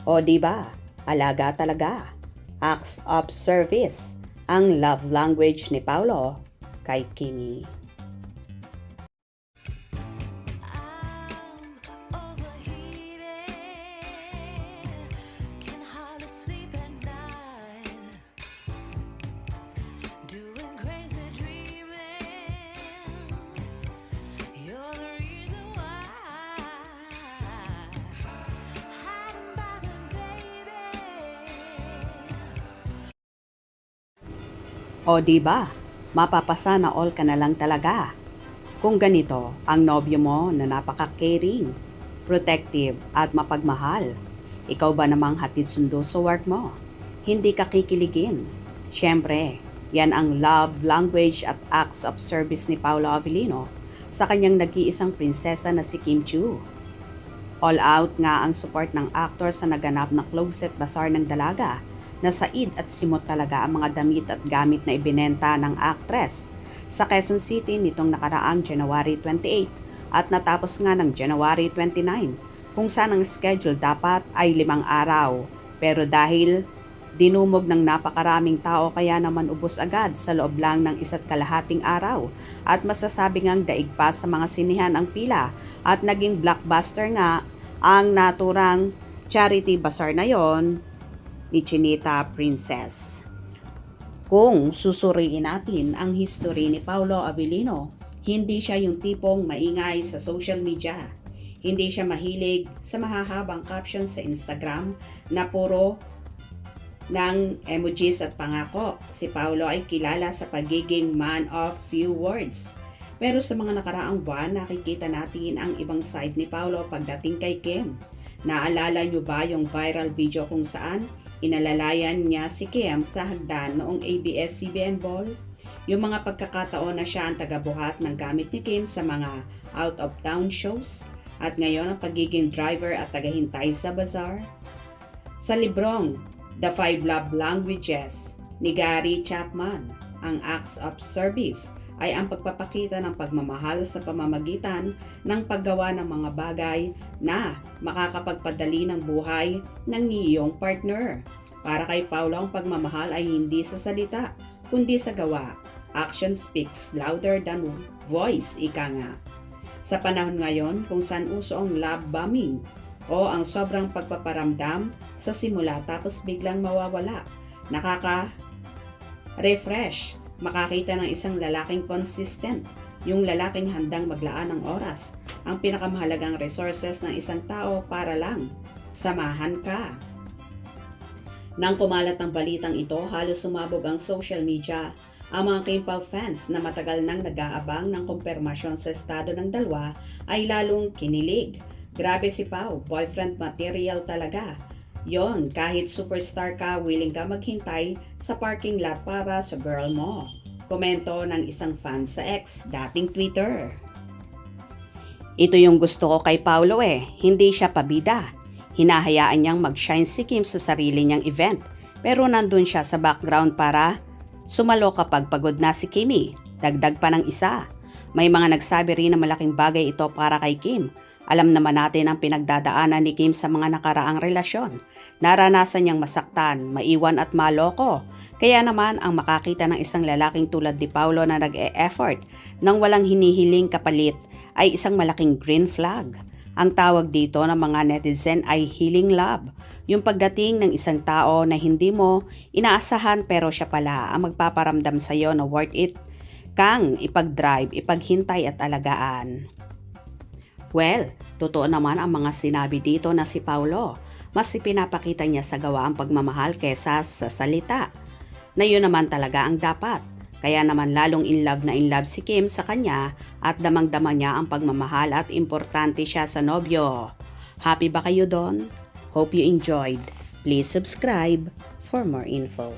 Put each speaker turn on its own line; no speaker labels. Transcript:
O di ba? Alaga talaga. Acts of service ang love language ni Paulo kay Kimi. O di ba? Mapapasana all ka na lang talaga. Kung ganito ang nobyo mo na napaka-caring, protective at mapagmahal, ikaw ba namang hatid sundo sa work mo? Hindi ka kikiligin. Siyempre, yan ang love language at acts of service ni Paolo Avellino sa kanyang nag-iisang prinsesa na si Kim Chiu. All out nga ang support ng actor sa naganap na closet bazaar ng dalaga na said at simot talaga ang mga damit at gamit na ibinenta ng actress sa Quezon City nitong nakaraang January 28 at natapos nga ng January 29 kung saan ang schedule dapat ay 5 araw. Pero dahil dinumog ng napakaraming tao kaya naman ubos agad sa loob lang ng 1.5 araw at masasabi ngang daig pa sa mga sinihan ang pila at naging blockbuster nga ang naturang charity bazaar na yon ni Chinita Princess. Kung susuriin natin ang history ni Paolo Avellino, hindi siya yung tipong maingay sa social media. Hindi siya mahilig sa mahahabang caption sa Instagram na puro ng emojis at pangako. Si Paolo ay kilala sa pagiging man of few words. Pero sa mga nakaraang buwan, nakikita natin ang ibang side ni Paolo pagdating kay Kim. Naalala niyo ba yung viral video kung saan inalalayan niya si Kim sa hagdan noong ABS-CBN Ball? Yung mga pagkakataon na siya ang tagabuhat ng gamit ni Kim sa mga out-of-town shows at ngayon ang pagiging driver at tagahintay sa bazaar? Sa librong The 5 Love Languages ni Gary Chapman, ang acts of service ay ang pagpapakita ng pagmamahal sa pamamagitan ng paggawa ng mga bagay na makakapagpadali ng buhay ng iyong partner. Para kay Paolo, ang pagmamahal ay hindi sa salita, kundi sa gawa. Action speaks louder than voice, ika nga. Sa panahon ngayon kung saan uso ang love bombing o ang sobrang pagpaparamdam sa simula tapos biglang mawawala, nakaka-refresh makakita ng isang lalaking consistent, yung lalaking handang maglaan ng oras, ang pinakamahalagang resources ng isang tao para lang samahan ka. Nang kumalat ang balitang ito, halos sumabog ang social media. Ang mga Kim Pao fans na matagal nang nag-aabang ng kumpirmasyon sa estado ng dalawa ay lalong kinilig. Grabe si Pao, boyfriend material talaga. Yon, kahit superstar ka, willing ka maghintay sa parking lot para sa girl mo. Komento ng isang fan sa X, dating Twitter. Ito yung gusto ko kay Paolo hindi siya pabida. Hinahayaan niyang mag-shine si Kim sa sarili niyang event, pero nandun siya sa background para sumalo kapag pagod na si Kimi. Dagdag pa ng isa. May mga nagsabi rin na malaking bagay ito para kay Kim. Alam naman natin ang pinagdadaanan ni Kim sa mga nakaraang relasyon. Naranasan niyang masaktan, maiwan at maloko. Kaya naman ang makakita ng isang lalaking tulad ni Paolo na nag-e-effort nang walang hinihiling kapalit ay isang malaking green flag. Ang tawag dito ng mga netizen ay healing love. Yung pagdating ng isang tao na hindi mo inaasahan pero siya pala ang magpaparamdam sa iyo na worth it kang ipag-drive, ipaghintay at alagaan. Well, totoo naman ang mga sinabi dito na si Paolo. Mas ipinapakita niya sa gawa ang pagmamahal kesa sa salita. Na yun naman talaga ang dapat. Kaya naman lalong in love si Kim sa kanya at damang-dama niya ang pagmamahal at importante siya sa nobyo. Happy ba kayo doon? Hope you enjoyed. Please subscribe for more info.